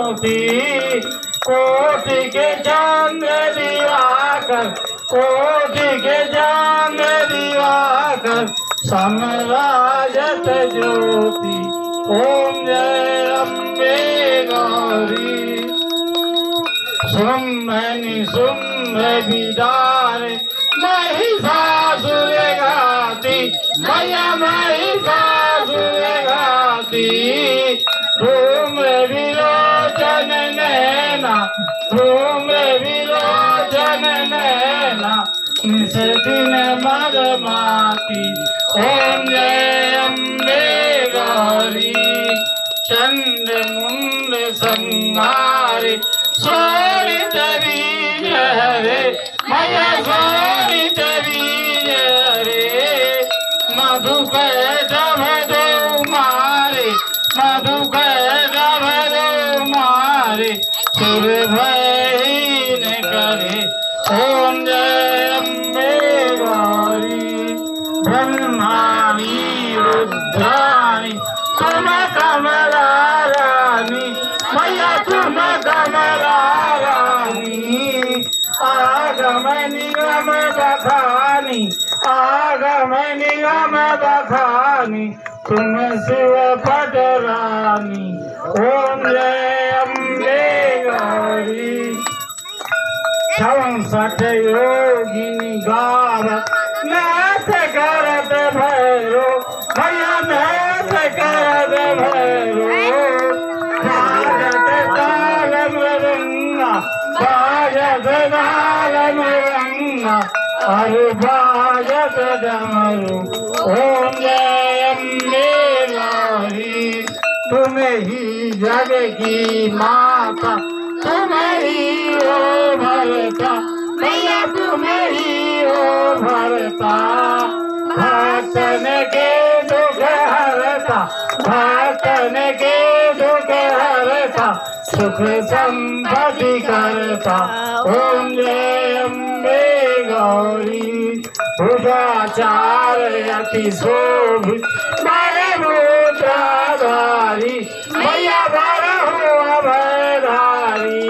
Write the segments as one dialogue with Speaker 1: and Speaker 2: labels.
Speaker 1: ज्योति कोटि के चंद्र दिवाकर कोटि के चंद्र दिवाकर समराजत ज्योति ओम जय अम्बे गौरी शुम्भ विदार महिषासुर घाती मैया महिषासुर घाती धूम्र विलोचन नैना धूम्र विलोचन नैना निस दिन मदमाती ओम जय अम्बे गौरी चंद्र मुंड संहारे सोरित बीज हरे मैया सोरित बीज हरे मधुकर दो मारे मधुकर दो मारे सुर भयहीन करे ओम जय अम्बे गौरी ब्रह्माणी रुद्राणी तुम कमला रानी मैया तुम कमला रानी आगम निगम बखानी आगम निगम बखानी तुम शिव पट रानी ओम जय अम्बे गौरी 64 योगिनी गावत नाथ करत भैरो भैया नाथ करत भैरो बाजत ताल मृदंगा बाजत ताल मृदंगा अरे बाजत डमरू ओम जय अम्बे गौरी तुम ही जग की माता तुम ही हो भरता मैया तुम ही हो भरता भक्तन के दुख हरता भक्तन के दुख हरता सुख संपत्ति करता ओम जय अम्बे गौरी भुजाचार अति शोभित बारहधारी मैया बारहो अभयधारी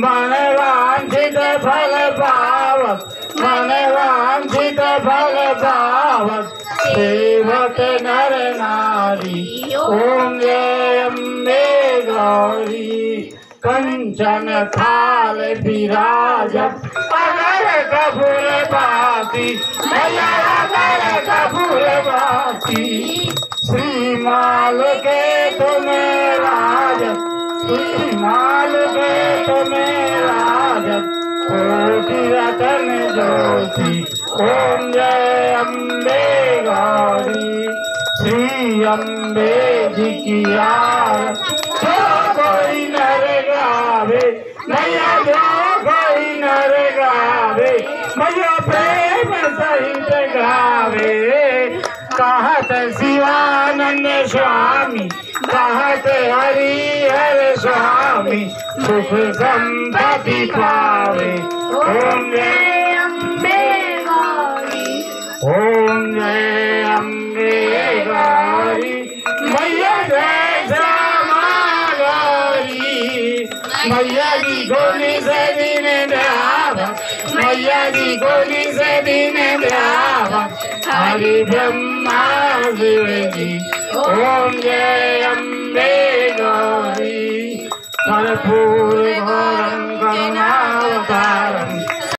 Speaker 1: मन वांछित फल पावत मन वांछित फल पावत सेवक नर नारी ओम जय अम्बे गौरी कंचन थाल विराजत अगर कपूर बाती मैया अगर कपूर बाती श्रीमाल के तुम्हें राजत श्रीमाल के तुम्हें राजत कोटि रतन ज्योति ओम जय अम्बे गौरी श्री अम्बे जी की आरती जो कोई नर गावे मैया जो कोई नर गावे मैया प्रेम सहित गावे कहत शिवानंद स्वामी कहत हरिहर स्वामी सुख संपत्ति पावे ओम जय अम्बे गौरी ओम जय अम्बे गौरी मैया जय श्यामा गौरी मैया की गोली से दिन ब्याह मैया की गोली से दिन ब्याह हरि ब्रह्मा शिव जी ओम जय अम्बे गौरी कर्पूर घोरं करुणावतारम्